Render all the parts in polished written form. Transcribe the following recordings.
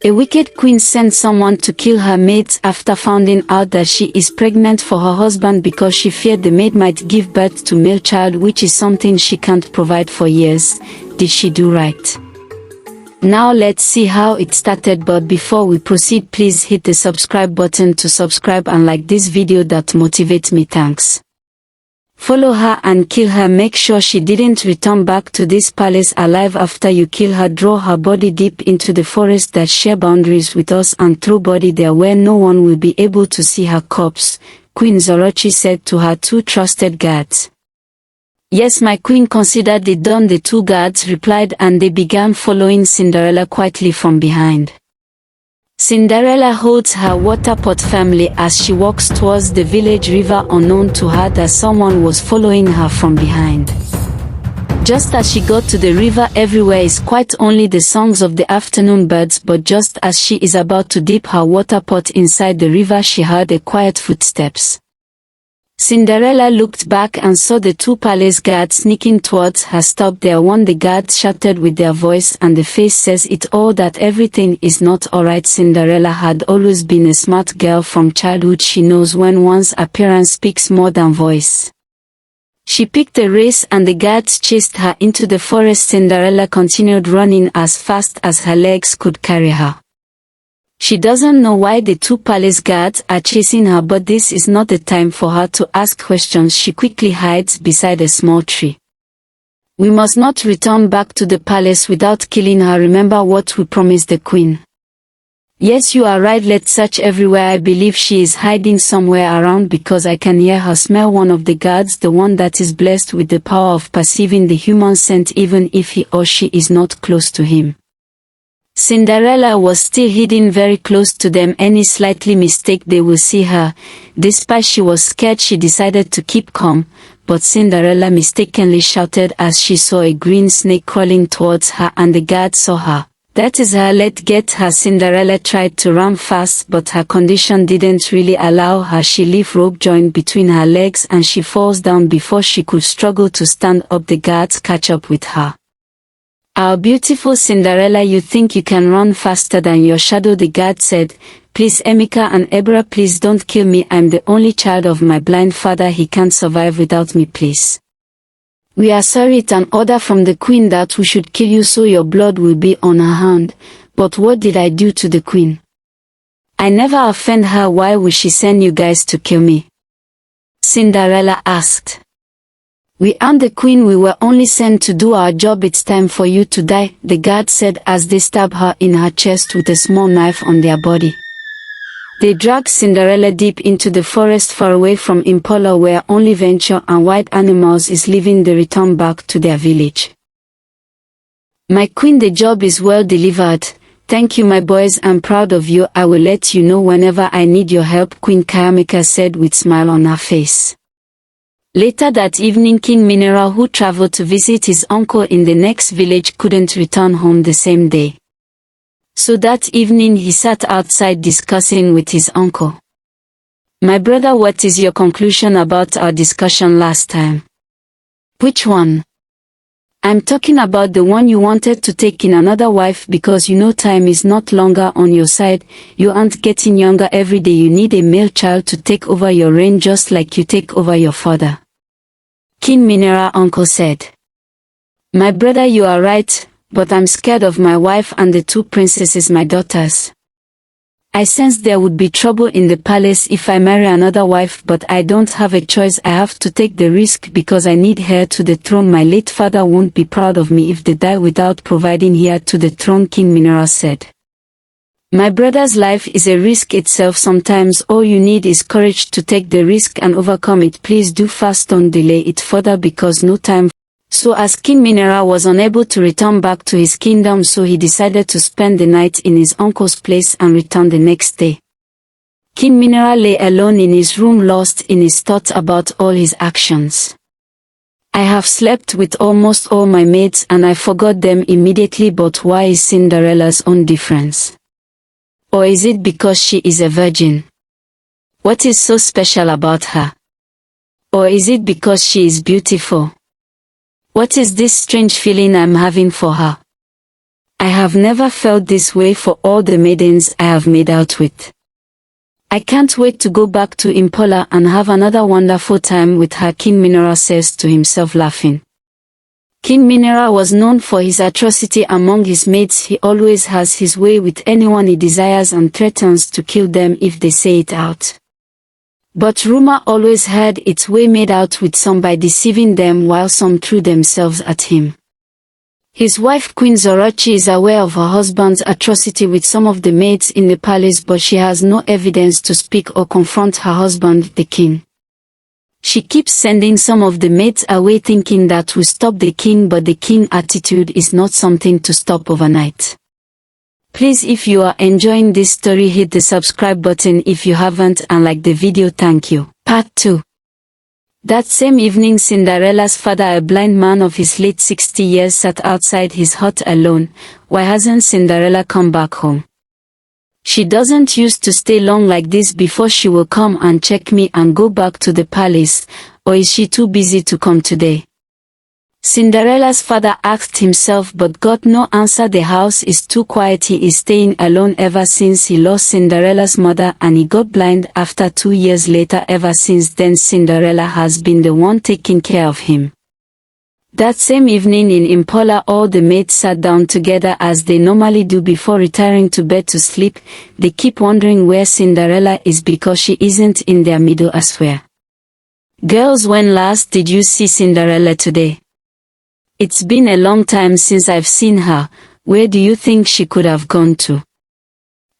A wicked queen sent someone to kill her maids after finding out that she is pregnant for her husband because she feared the maid might give birth to male child, which is something she can't provide for years. Did she do right? Now let's see how it started, but before we proceed, please hit the subscribe button to subscribe and like this video that motivates me. Thanks. Follow her and kill her. Make sure she didn't return back to this palace alive. After you kill her, draw her body deep into the forest that share boundaries with us and throw body there where no one will be able to see her corpse, Queen Zorochi said to her two trusted guards. Yes, my queen, considered it done, the two guards replied, and they began following Cinderella quietly from behind. Cinderella holds her water pot firmly as she walks towards the village river, unknown to her that someone was following her from behind. Just as she got to the river, everywhere is quiet, only the songs of the afternoon birds, but just as she is about to dip her water pot inside the river, she heard a quiet footsteps. Cinderella looked back and saw the two palace guards sneaking towards her. Stop there, one, the guards shouted with their voice, and the face says it all that everything is not alright. Cinderella had always been a smart girl from childhood. She knows when one's appearance speaks more than voice. She picked a race and the guards chased her into the forest. Cinderella continued running as fast as her legs could carry her. She doesn't know why the two palace guards are chasing her, but this is not the time for her to ask questions. She quickly hides beside a small tree. We must not return back to the palace without killing her. Remember what we promised the queen. Yes, you are right. Let's search everywhere. I believe she is hiding somewhere around because I can hear her smell. One of the guards, the one that is blessed with the power of perceiving the human scent even if he or she is not close to him. Cinderella was still hidden very close to them. Any slightly mistake they will see her. Despite she was scared, she decided to keep calm, but Cinderella mistakenly shouted as she saw a green snake crawling towards her, and the guard saw her. That is her, let's get her. Cinderella tried to run fast, but her condition didn't really allow her. She leaves rope joined between her legs and she falls down before she could struggle to stand up. The guards catch up with her. Our beautiful Cinderella, you think you can run faster than your shadow, the guard said. Please Emika and Ebra, please don't kill me. I'm the only child of my blind father. He can't survive without me, please. We are sorry, it's an order from the queen that we should kill you, so your blood will be on her hand. But what did I do to the queen? I never offend her. Why would she send you guys to kill me? Cinderella asked. We aren't the queen, we were only sent to do our job. It's time for you to die, the guard said as they stabbed her in her chest with a small knife on their body. They dragged Cinderella deep into the forest far away from Impala where only venture and wild animals is living. They return back to their village. My queen, the job is well delivered. Thank you my boys, I'm proud of you. I will let you know whenever I need your help, Queen Kayamika said with a smile on her face. Later that evening, King Mineral, who traveled to visit his uncle in the next village, couldn't return home the same day. So that evening he sat outside discussing with his uncle. My brother, what is your conclusion about our discussion last time? Which one? I'm talking about the one you wanted to take in another wife, because you know time is not longer on your side. You aren't getting younger every day. You need a male child to take over your reign just like you take over your father. King Mineral uncle said. My brother, you are right, but I'm scared of my wife and the two princesses, my daughters. I sensed there would be trouble in the palace if I marry another wife, but I don't have a choice. I have to take the risk because I need heir to the throne. My late father won't be proud of me if they die without providing heir to the throne, King Mineral said. My brother's life is a risk itself. Sometimes all you need is courage to take the risk and overcome it. Please do fast, don't delay it further because no time. So as King Mineral was unable to return back to his kingdom, so he decided to spend the night in his uncle's place and return the next day. King Mineral lay alone in his room, lost in his thoughts about all his actions. I have slept with almost all my maids and I forgot them immediately, but why is Cinderella's own difference? Or is it because she is a virgin? What is so special about her? Or is it because she is beautiful? What is this strange feeling I'm having for her? I have never felt this way for all the maidens I have made out with. I can't wait to go back to Impola and have another wonderful time with her. King Minora says to himself, laughing. King Minora was known for his atrocity among his mates. He always has his way with anyone he desires and threatens to kill them if they say it out. But rumor always had its way made out with some by deceiving them, while some threw themselves at him. His wife Queen Zorochi is aware of her husband's atrocity with some of the maids in the palace, but she has no evidence to speak or confront her husband, the king. She keeps sending some of the maids away thinking that will stop the king, but the king's attitude is not something to stop overnight. Please, if you are enjoying this story, hit the subscribe button if you haven't and like the video. Thank you. Part 2. That same evening, Cinderella's father, a blind man of his late 60 years, sat outside his hut alone. Why hasn't Cinderella come back home? She doesn't used to stay long like this before. She will come and check me and go back to the palace, or is she too busy to come today? Cinderella's father asked himself, but got no answer. The house is too quiet. He is staying alone ever since he lost Cinderella's mother and he got blind after 2 years later. Ever since then, Cinderella has been the one taking care of him. That same evening in Impola, all the maids sat down together as they normally do before retiring to bed to sleep. They keep wondering where Cinderella is because she isn't in their middle. I swear. Girls, when last did you see Cinderella today? It's been a long time since I've seen her. Where do you think she could have gone to?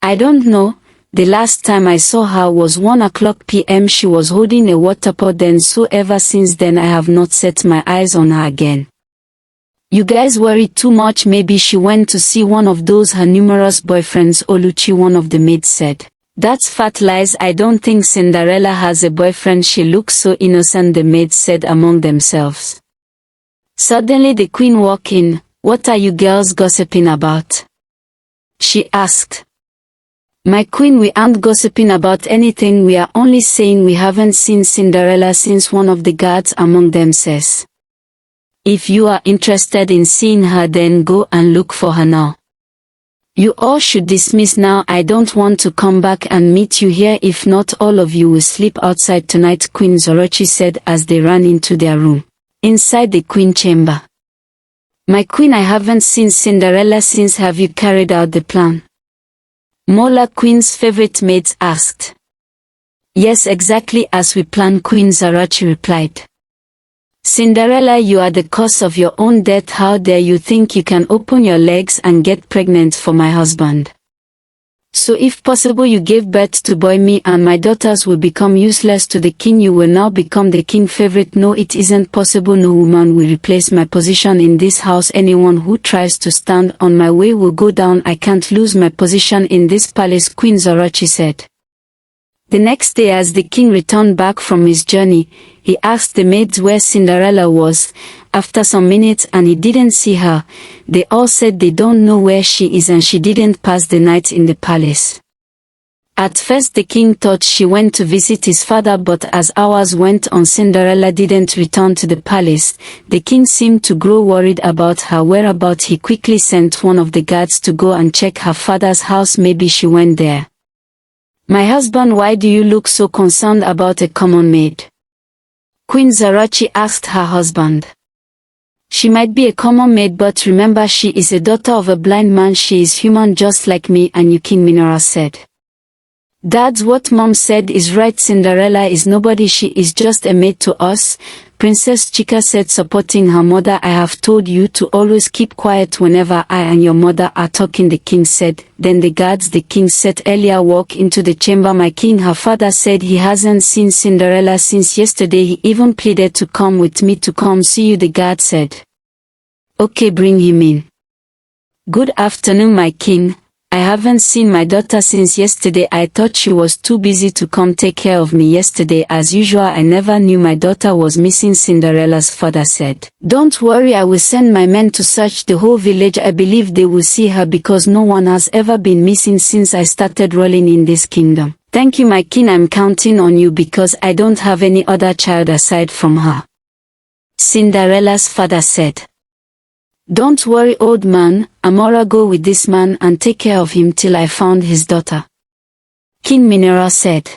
I don't know. The last time I saw her was 1:00 p.m. She was holding a water pot then, so ever since then I have not set my eyes on her again. You guys worry too much. Maybe she went to see one of those her numerous boyfriends. Oluchi, one of the maids, said. That's fat lies. I don't think Cinderella has a boyfriend. She looks so innocent, the maids said among themselves. Suddenly the queen walked in. What are you girls gossiping about? She asked. My queen, we aren't gossiping about anything. We are only saying we haven't seen Cinderella since, one of the guards among them says. If you are interested in seeing her, then go and look for her now. You all should dismiss now. I don't want to come back and meet you here. If not, all of you will sleep outside tonight, Queen Zorochi said as they ran into their room. Inside the queen chamber. My queen, I haven't seen Cinderella since. Have you carried out the plan? Mola, Queen's favorite maid, asked. Yes, exactly as we planned, Queen Zorochi replied. Cinderella, you are the cause of your own death. How dare you think you can open your legs and get pregnant for my husband? So if possible you gave birth to boy, me and my daughters will become useless to the king. You will now become the king's favorite. No, it isn't possible. No woman will replace my position in this house. Anyone who tries to stand on my way will go down. I can't lose my position in this palace, Queen Zorochi said. The next day, as the king returned back from his journey, he asked the maids where Cinderella was. After some minutes and he didn't see her, they all said they don't know where she is and she didn't pass the night in the palace. At first the king thought she went to visit his father, but as hours went on, Cinderella didn't return to the palace. The king seemed to grow worried about her whereabouts. He quickly sent one of the guards to go and check her father's house. Maybe she went there. My husband, why do you look so concerned about a common maid? Queen Zorochi asked her husband. She might be a common maid, but remember, she is a daughter of a blind man. She is human just like me and you, King Minora said. That's what Mom said is right. Cinderella is nobody. She is just a maid to us, Princess Chika said, supporting her mother. I have told you to always keep quiet whenever I and your mother are talking, the king said. Then the guards the king said earlier walk into the chamber. My king, her father said he hasn't seen Cinderella since yesterday. He even pleaded to come with me to come see you, the guard said. Okay, bring him in. Good afternoon, my king. I haven't seen my daughter since yesterday. I thought she was too busy to come take care of me yesterday. As usual, I never knew my daughter was missing, Cinderella's father said. Don't worry, I will send my men to search the whole village. I believe they will see her because no one has ever been missing since I started ruling in this kingdom. Thank you, my king. I'm counting on you because I don't have any other child aside from her, Cinderella's father said. Don't worry, old man, Amora, go with this man and take care of him till I found his daughter. King Minera said.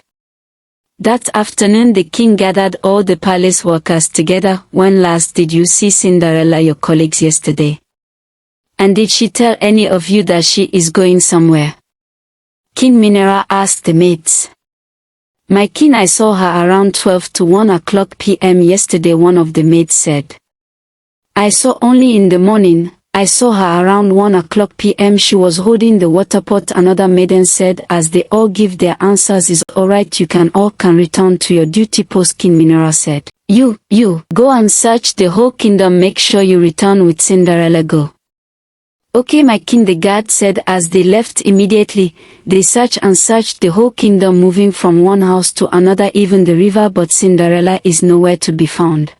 That afternoon the king gathered all the palace workers together. When last did you see Cinderella, your colleagues, yesterday? And did she tell any of you that she is going somewhere? King Minera asked the maids. My king, I saw her around 12 to 1 o'clock p.m. yesterday, one of the maids said. I saw only in the morning. I saw her around 1 o'clock p.m. She was holding the water pot, another maiden said. As they all give their answers, is alright, you can return to your duty post. King Minera said. You, go and search the whole kingdom, make sure you return with Cinderella, go. Okay, my king, the guard said. As they left immediately, they searched and searched the whole kingdom, moving from one house to another, even the river, but Cinderella is nowhere to be found.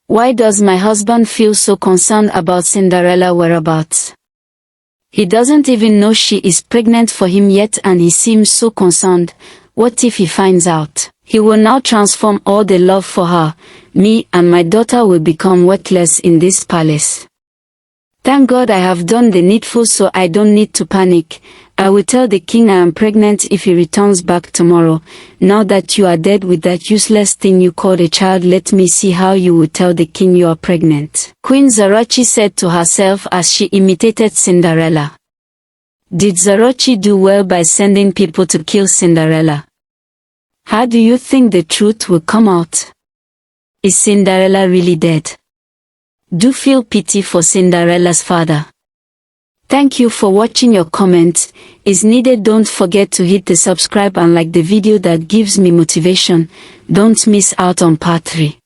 Why does my husband feel so concerned about Cinderella's whereabouts? He doesn't even know she is pregnant for him yet, and he seems so concerned. What if he finds out? He will now transform all the love for her. Me and my daughter will become worthless in this palace. Thank God I have done the needful, so I don't need to panic. I will tell the king I am pregnant if he returns back tomorrow. Now that you are dead with that useless thing you called a child, let me see how you will tell the king you are pregnant. Queen Zarochi said to herself as she imitated Cinderella. Did Zarochi do well by sending people to kill Cinderella? How do you think the truth will come out? Is Cinderella really dead? Do feel pity for Cinderella's father. Thank you for watching. Your comment is needed. Don't forget to hit the subscribe and like the video, that gives me motivation. Don't miss out on part 3.